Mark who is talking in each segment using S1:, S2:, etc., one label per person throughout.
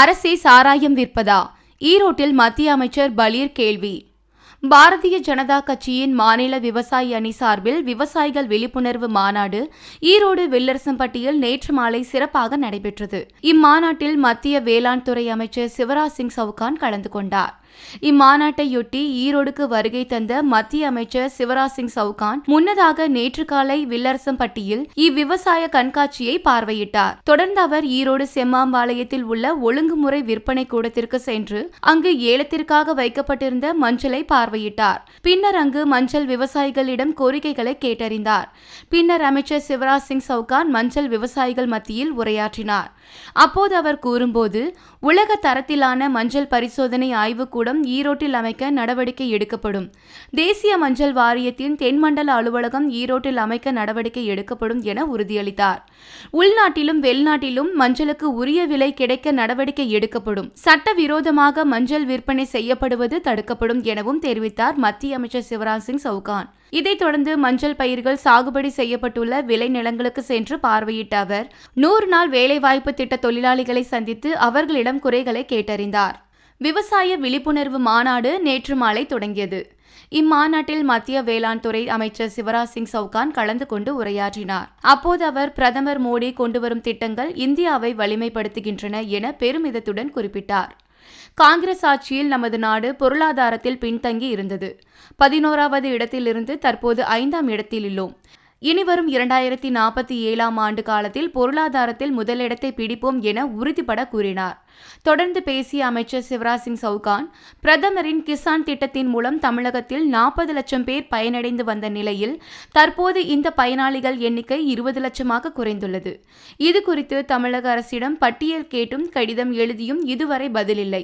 S1: அரசே சாராயம் விற்பதா? ஈரோட்டில் மத்திய அமைச்சர் பலீர் கேள்வி. பாரதிய ஜனதா கட்சியின் மாநில விவசாய அணி சார்பில் விவசாயிகள் விழிப்புணர்வு மாநாடு ஈரோடு வெள்ளரசம்பட்டியில் நேற்று மாலை சிறப்பாக நடைபெற்றது. இம்மாநாட்டில் மத்திய வேளாண் துறை அமைச்சர் சிவராஜ் சிங் சவுகான் கலந்து கொண்டார். இம்மாநாட்டையொட்டி ஈரோடுக்கு வருகை தந்த மத்திய அமைச்சர் சிவராஜ் சிங் சவுகான் முன்னதாக நேற்று காலை வில்லரசம்பட்டியில் இவ்விவசாய கண்காட்சியை பார்வையிட்டார். தொடர்ந்து அவர் ஈரோடு செம்மாம்பாளையத்தில் உள்ள ஒழுங்குமுறை விற்பனை கூடத்திற்கு சென்று அங்கு ஏலத்திற்காக வைக்கப்பட்டிருந்த மஞ்சளை பார்வையிட்டார். பின்னர் அங்கு மஞ்சள் விவசாயிகளிடம் கோரிக்கைகளை கேட்டறிந்தார். பின்னர் அமைச்சர் சிவராஜ் சிங் சவுகான் மஞ்சள் விவசாயிகள் மத்தியில் உரையாற்றினார். அப்போது அவர் கூறும்போது, உலக தரத்திலான மஞ்சள் பரிசோதனை ஆய்வுக்கூடம் ஈரோட்டில் அமைக்க நடவடிக்கை எடுக்கப்படும். தேசிய மஞ்சள் வாரியத்தின் தென்மண்டல அலுவலகம் ஈரோட்டில் அமைக்க நடவடிக்கை எடுக்கப்படும் என உறுதியளித்தார். உள்நாட்டிலும் வெளிநாட்டிலும் மஞ்சளுக்கு உரிய விலை கிடைக்க நடவடிக்கை எடுக்கப்படும். சட்டவிரோதமாக மஞ்சள் விற்பனை செய்யப்படுவது தடுக்கப்படும் எனவும் தெரிவித்தார் மத்திய அமைச்சர் சிவராஜ் சிங் சவுகான். இதைத் தொடர்ந்து மஞ்சள் பயிர்கள் சாகுபடி செய்யப்பட்டுள்ள விளை நிலங்களுக்கு சென்று பார்வையிட்ட அவர் 100 நாள் வேலைவாய்ப்பு திட்ட தொழிலாளிகளை சந்தித்து அவர்களிடம் குறைகளை கேட்டறிந்தார். விவசாய விழிப்புணர்வு மாநாடு நேற்று மாலை தொடங்கியது. இம்மாநாட்டில் மத்திய வேளாண் துறை அமைச்சர் சிவராஜ் சிங் சவுகான் கலந்து கொண்டு உரையாற்றினார். அப்போது அவர் பிரதமர் மோடி கொண்டுவரும் திட்டங்கள் இந்தியாவை வலிமைப்படுத்துகின்றன என பெருமிதத்துடன் குறிப்பிட்டார். காங்கிரஸ் ஆட்சியில் நமது நாடு பொருளாதாரத்தில் பின்தங்கி இருந்தது. 11வது இடத்திலிருந்து தற்போது 5ஆம் இடத்தில் உள்ளோம். இனிவரும் 2047ஆம் ஆண்டு காலத்தில் பொருளாதாரத்தில் முதலிடத்தை பிடிப்போம் என உறுதிபட கூறினார். தொடர்ந்து பேசிய அமைச்சர் சிவராஜ் சிங் சவுகான், பிரதமரின் கிசான் திட்டத்தின் மூலம் தமிழகத்தில் 40 லட்சம் பேர் பயனடைந்து வந்த நிலையில் தற்போது இந்த பயனாளிகள் எண்ணிக்கை 20 லட்சமாக குறைந்துள்ளது. இது குறித்து தமிழக அரசிடம் பட்டியல் கேட்டும் கடிதம் எழுதியும் இதுவரை பதிலில்லை.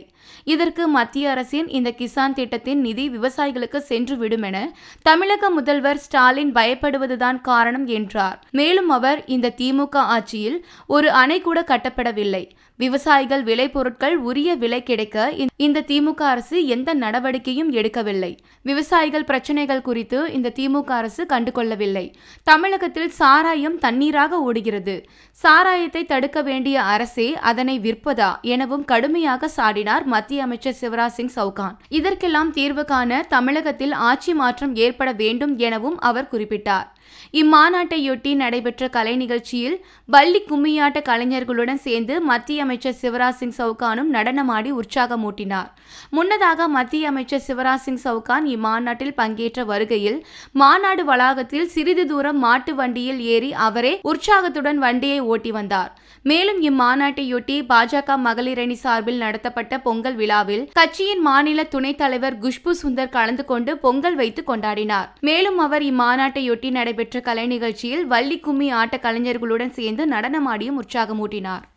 S1: இதற்கு மத்திய அரசின் இந்த கிசான் திட்டத்தின் நிதி விவசாயிகளுக்கு சென்றுவிடும் என தமிழக முதல்வர் ஸ்டாலின் பயப்படுவதுதான் காரணம் என்றார். மேலும் அவர், இந்த திமுக ஆட்சியில் ஒரு அணை கூட கட்டப்படவில்லை. விவசாயிகள் விளைபொருட்கள் உரிய விலை கிடைக்க இந்த திமுக அரசு எந்த நடவடிக்கையும் எடுக்கவில்லை. விவசாயிகள் பிரச்சனைகள் குறித்து இந்த திமுக அரசு கண்டுகொள்ளவில்லை. தமிழகத்தில் சாராயம் தண்ணீராக ஓடுகிறது. சாராயத்தை தடுக்க வேண்டிய அரசே அதனை விற்பதா எனவும் கடுமையாக சாடினார் மத்திய அமைச்சர் சிவராஜ் சிங் சவுகான். இதற்கெல்லாம் தீர்வு காண தமிழகத்தில் ஆட்சி மாற்றம் ஏற்பட வேண்டும் எனவும் அவர் குறிப்பிட்டார். இம்மாநாட்டையொட்டி நடைபெற்ற கலை நிகழ்ச்சியில் வள்ளி கும்மியாட்ட கலைஞர்களுடன் சேர்ந்து மத்திய அமைச்சர் சிவராஜ் சிங் சவுகானும் நடனமாடி உற்சாகமூட்டினார். முன்னதாக மத்திய அமைச்சர் சிவராஜ் சிங் சவுகான் இம்மாநாட்டில் பங்கேற்ற வருகையில் மாநாடு வளாகத்தில் சிறிது தூரம் மாட்டு வண்டியில் ஏறி அவரே உற்சாகத்துடன் வண்டியை ஓட்டி வந்தார். மேலும் இம்மாநாட்டையொட்டி பாஜக மகளிர் அணி சார்பில் நடத்தப்பட்ட பொங்கல் விழாவில் கட்சியின் மாநில துணைத் தலைவர் குஷ்பு சுந்தர் கலந்து கொண்டு பொங்கல் வைத்து கொண்டாடினார். மேலும் அவர் இம்மாநாட்டையொட்டி நடைபெற்ற கலை நிகழ்ச்சியில் வள்ளி கும்மி ஆட்ட கலைஞர்களுடன் சேர்ந்து நடனமாடியும் உற்சாகமூட்டினார்.